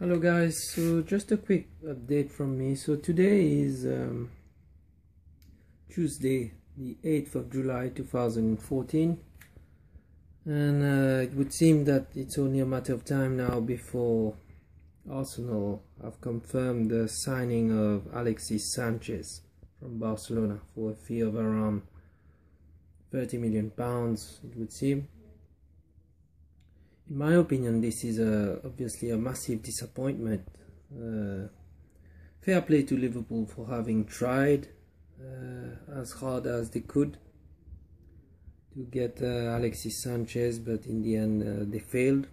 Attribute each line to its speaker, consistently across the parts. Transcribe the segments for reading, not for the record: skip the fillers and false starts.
Speaker 1: Hello guys, so just a quick update from me. So today is Tuesday, the 8th of July 2014, and it would seem that it's only a matter of time now before Arsenal have confirmed the signing of Alexis Sanchez from Barcelona for a fee of around £30 million, it would seem. In my opinion, this is obviously a massive disappointment. Fair play to Liverpool for having tried as hard as they could to get Alexis Sanchez, but in the end they failed.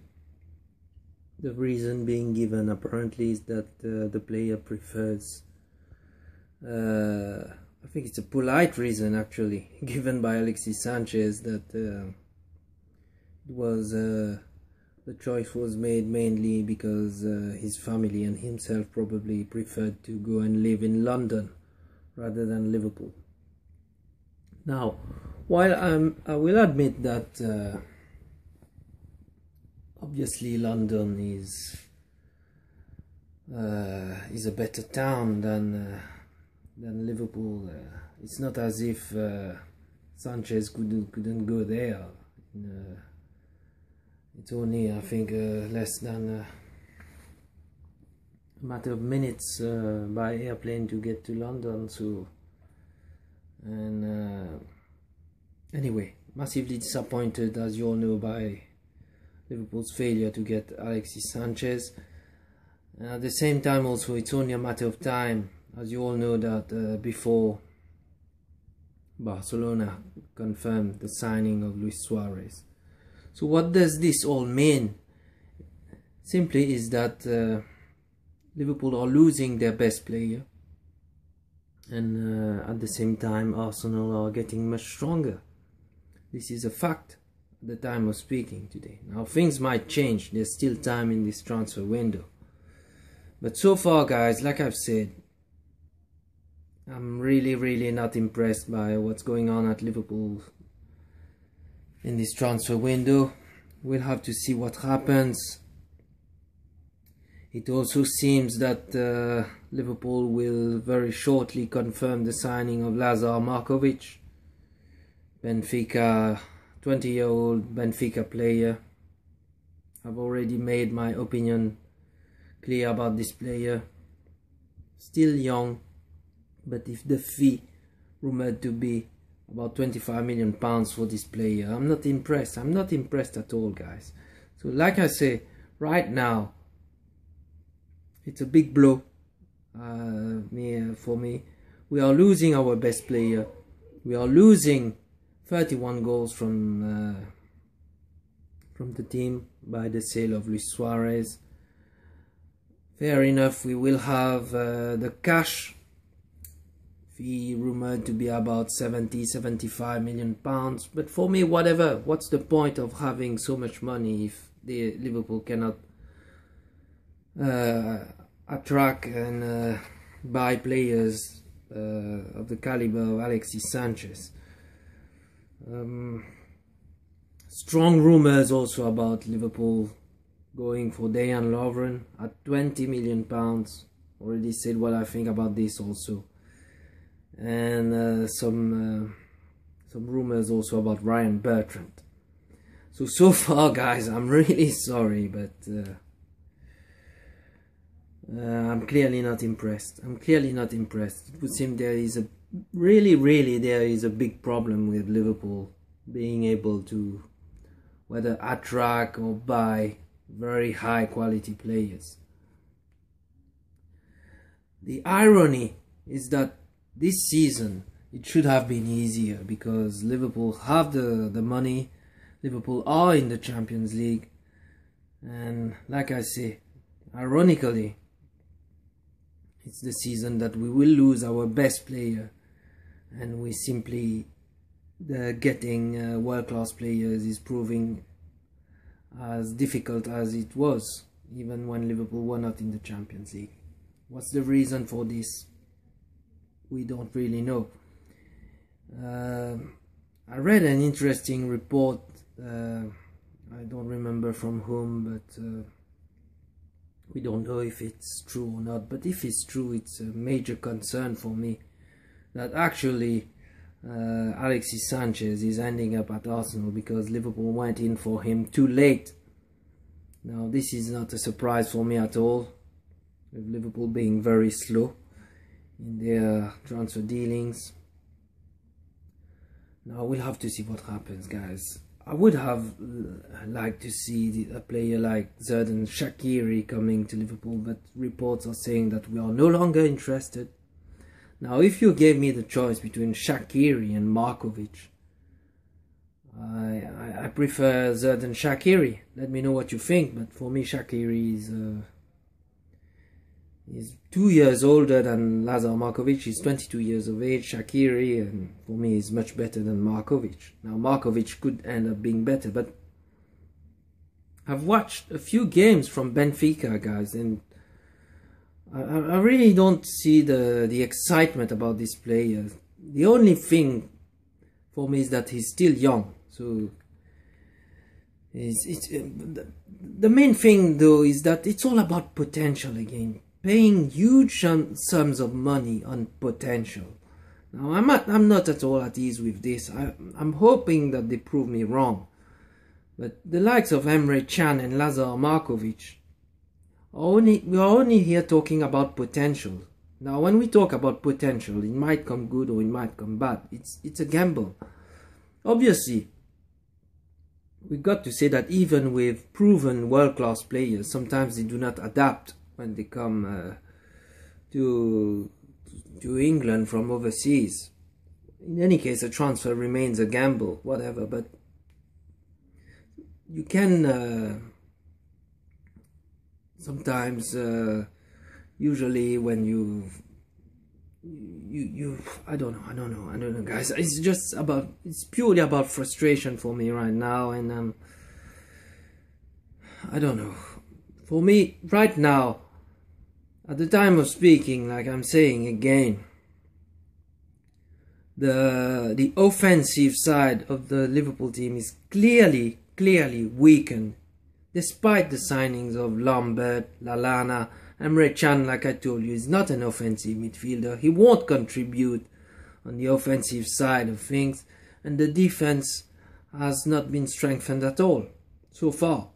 Speaker 1: The reason being given apparently is that the player prefers, I think it's a polite reason actually, given by Alexis Sanchez, that it was the choice was made mainly because his family and himself probably preferred to go and live in London rather than Liverpool. Now, while I will admit that obviously London is a better town than Liverpool. It's not as if Sanchez couldn't go there. It's only, I think, less than a matter of minutes by airplane to get to London. So, and anyway, massively disappointed, as you all know, by Liverpool's failure to get Alexis Sanchez. At the same time, also, it's only a matter of time, as you all know, that before Barcelona confirmed the signing of Luis Suarez. So what does this all mean? Simply is that Liverpool are losing their best player, and at the same time Arsenal are getting much stronger. This is a fact at the time of speaking today. Now things might change, there's still time in this transfer window. But so far guys, like I've said, I'm really not impressed by what's going on at Liverpool in this transfer window. We'll have to see what happens. It also seems that Liverpool will very shortly confirm the signing of Lazar Markovic, Benfica, 20-year-old Benfica player. I've already made my opinion clear about this player. Still young, but if the fee rumored to be about £25 million for this player, I'm not impressed. I'm not impressed at all, guys. So like I say, right now it's a big blow for me. We are losing our best player. We are losing 31 goals from the team by the sale of Luis Suarez. Fair enough, we will have the cash fee rumored to be about 75 million pounds, but for me, whatever. What's the point of having so much money if Liverpool cannot attract and buy players of the caliber of Alexis Sanchez? Strong rumors also about Liverpool going for Dejan Lovren at £20 million. Already said what I think about this also. And some rumors also about Ryan Bertrand. So far guys, I'm really sorry, but I'm clearly not impressed. It would seem there is a there is a big problem with Liverpool being able to whether attract or buy very high quality players. The irony is that this season it should have been easier because Liverpool have the money. Liverpool are in the Champions League, and like I say, ironically, it's the season that we will lose our best player, and we simply getting world-class players is proving as difficult as it was even when Liverpool were not in the Champions League. What's the reason for this? We don't really know. I read an interesting report, I don't remember from whom, but We don't know if it's true or not, but if it's true, it's a major concern for me that actually Alexis Sanchez is ending up at Arsenal because Liverpool went in for him too late. Now this is not a surprise for me at all, with Liverpool being very slow in their transfer dealings. Now we'll have to see what happens, guys. I would have liked to see a player like Xherdan Shaqiri coming to Liverpool, but reports are saying that we are no longer interested. Now, if you gave me the choice between Shaqiri and Markovic, I prefer Xherdan Shaqiri. Let me know what you think, but for me, Shaqiri is 2 years older than Lazar Markovic. He's 22 years of age. Shaqiri, and for me, is much better than Markovic. Now, Markovic could end up being better, but I've watched a few games from Benfica, guys, and I really don't see the excitement about this player. The only thing for me is that he's still young. So the main thing though is that it's all about potential again. Paying huge sums of money on potential. Now I'm not at all at ease with this. I'm hoping that they prove me wrong. But the likes of Emre Can and Lazar Markovic, we are only here talking about potential. Now when we talk about potential, it might come good or it might come bad. It's a gamble. Obviously, we've got to say that even with proven world-class players, sometimes they do not adapt when they come to England from overseas. In any case, a transfer remains a gamble, whatever, but you can sometimes, usually when you I don't know, guys. It's purely about frustration for me right now, and I don't know. For me, right now, at the time of speaking, like I'm saying again, the offensive side of the Liverpool team is clearly weakened, despite the signings of Lambert, Lallana. Emre Can, like I told you, is not an offensive midfielder. He won't contribute on the offensive side of things, and the defense has not been strengthened at all so far.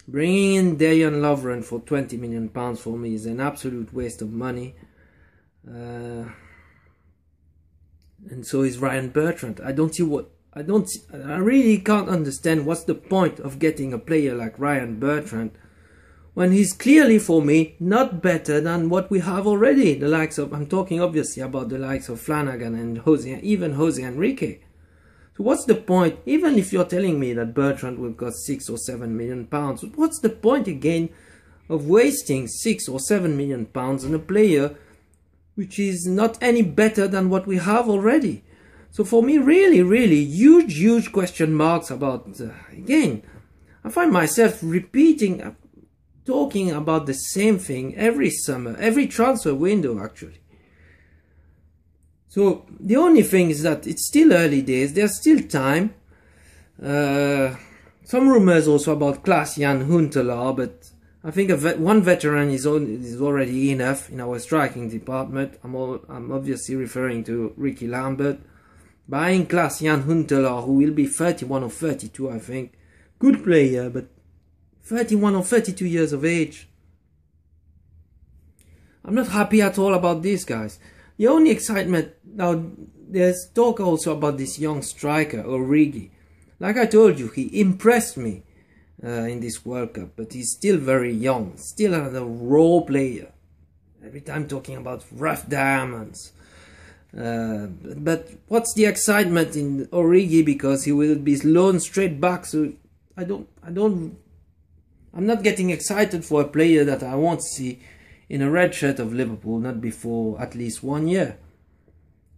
Speaker 1: Bringing in Dejan Lovren for £20 million for me is an absolute waste of money. And so is Ryan Bertrand. I really can't understand what's the point of getting a player like Ryan Bertrand when he's clearly, for me, not better than what we have already. The likes of, I'm talking obviously about the likes of Flanagan and even Jose Enrique. So what's the point? Even if you're telling me that Bertrand will cost £6 or £7 million, what's the point again of wasting £6 or £7 million on a player which is not any better than what we have already? So for me, really huge question marks about, again, I find myself talking about the same thing every summer, every transfer window actually. So the only thing is that it's still early days, there's still time. Some rumors also about Klaas-Jan Huntelaar, but I think one veteran is already enough in our striking department. I'm obviously referring to Ricky Lambert. Buying Klaas-Jan Huntelaar, who will be 31 or 32, I think. Good player, but 31 or 32 years of age. I'm not happy at all about this, guys. The only excitement, now there's talk also about this young striker, Origi. Like I told you, he impressed me in this World Cup, but he's still very young, still another raw player. Every time talking about rough diamonds. But what's the excitement in Origi, because he will be loaned straight back, so I'm not getting excited for a player that I won't see in a red shirt of Liverpool, not before at least 1 year.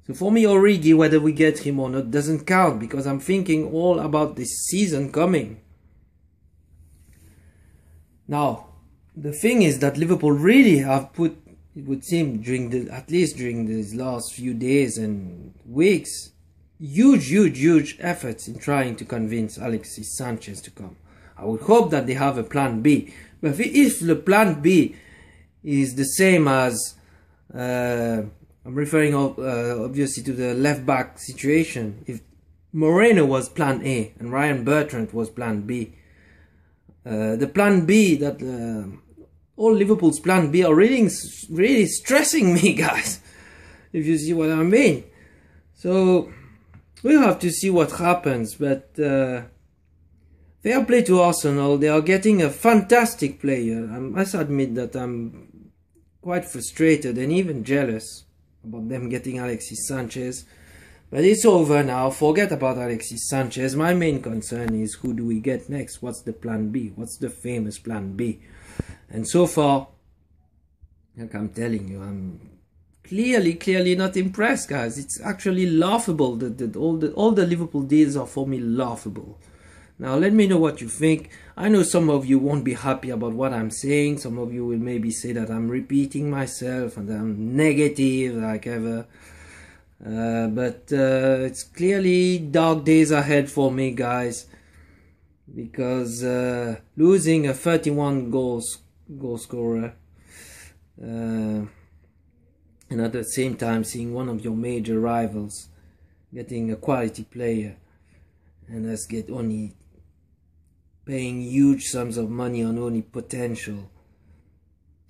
Speaker 1: So for me, Origi, whether we get him or not, doesn't count, because I'm thinking all about this season coming. Now, the thing is that Liverpool really have put, it would seem, at least during these last few days and weeks, huge efforts in trying to convince Alexis Sanchez to come. I would hope that they have a plan B, But if the plan B is the same as, I'm referring obviously to the left back situation, if Moreno was plan A and Ryan Bertrand was plan B, the plan B that all Liverpool's plan B are really stressing me, guys, if you see what I mean. So we'll have to see what happens, but fair play to Arsenal. They are getting a fantastic player. I must admit that I'm quite frustrated and even jealous about them getting Alexis Sanchez. But it's over now. Forget about Alexis Sanchez. My main concern is, who do we get next? What's the plan B? What's the famous plan B? And so far, like I'm telling you, I'm clearly not impressed, guys. It's actually laughable that all the Liverpool deals are, for me, laughable. Now let me know what you think. I know some of you won't be happy about what I'm saying. Some of you will maybe say that I'm repeating myself and I'm negative like ever. But it's clearly dark days ahead for me, guys, because losing a 31 goal scorer and at the same time seeing one of your major rivals getting a quality player and us get only paying huge sums of money on only potential,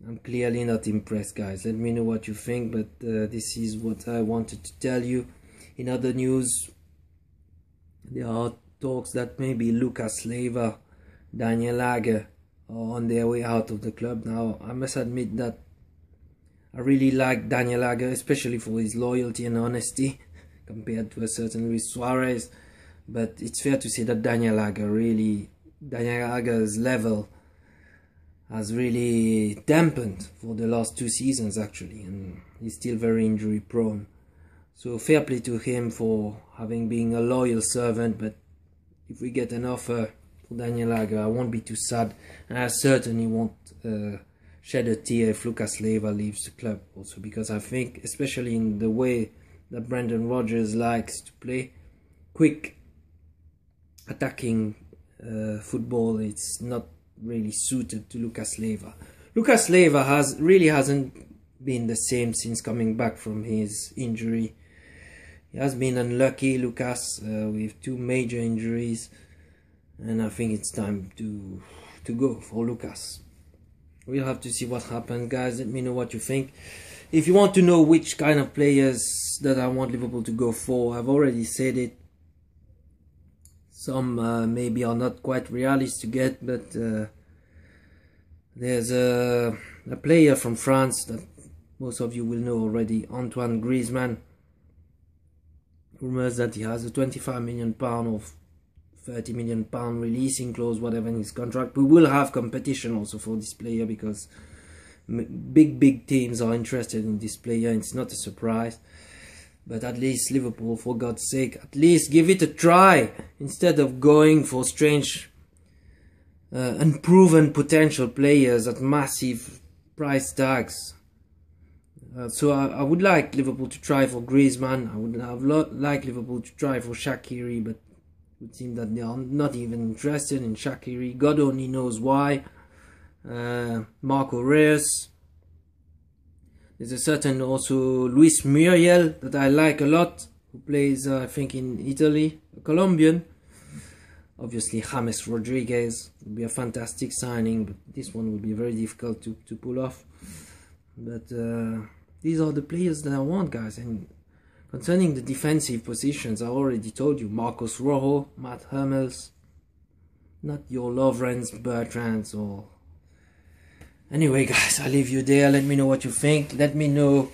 Speaker 1: I'm clearly not impressed, guys. Let me know what you think, but this is what I wanted to tell you. In other news, there are talks that maybe Lucas Leiva, Daniel Agger are on their way out of the club. Now, I must admit that I really like Daniel Agger, especially for his loyalty and honesty compared to a certain Luis Suarez. But it's fair to say that Daniel Agger's level has really dampened for the last 2 seasons, actually, and he's still very injury prone. So fair play to him for having been a loyal servant. But if we get an offer for Daniel Agger, I won't be too sad, and I certainly won't shed a tear if Lucas Leiva leaves the club also, because I think, especially in the way that Brendan Rodgers likes to play, quick attacking football, it's not really suited to Lucas Leiva. Lucas Leiva hasn't been the same since coming back from his injury. He has been unlucky, Lucas, with 2 major injuries, and I think it's time to go for Lucas. We'll have to see what happens, guys. Let me know what you think. If you want to know which kind of players that I want Liverpool to go for, I've already said it. Some maybe are not quite realistic to get, but there's a player from France that most of you will know already, Antoine Griezmann. Rumors that he has a £25 million or £30 million releasing clause, whatever, in his contract. We will have competition also for this player, because big teams are interested in this player. It's not a surprise. But at least Liverpool, for God's sake, at least give it a try, instead of going for strange, unproven potential players at massive price tags. So I would like Liverpool to try for Griezmann. I would have liked Liverpool to try for Shaqiri, but it would seem that they are not even interested in Shaqiri. God only knows why. Marco Reus. There's a certain also Luis Muriel that I like a lot, who plays, I think, in Italy, a Colombian. Obviously, James Rodriguez would be a fantastic signing, but this one would be very difficult to pull off. But these are the players that I want, guys. And concerning the defensive positions, I already told you, Marcos Rojo, Matt Hummels, not your Lovren's, Bertrands, or... Anyway, guys, I'll leave you there. Let me know what you think. Let me know,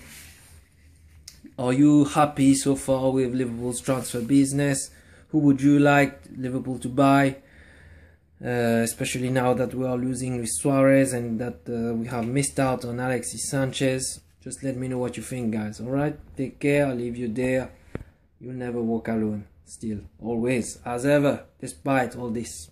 Speaker 1: are you happy so far with Liverpool's transfer business? Who would you like Liverpool to buy? Especially now that we are losing with Suarez and that we have missed out on Alexis Sanchez. Just let me know what you think, guys. Alright? Take care. I'll leave you there. You'll never walk alone. Still. Always. As ever. Despite all this.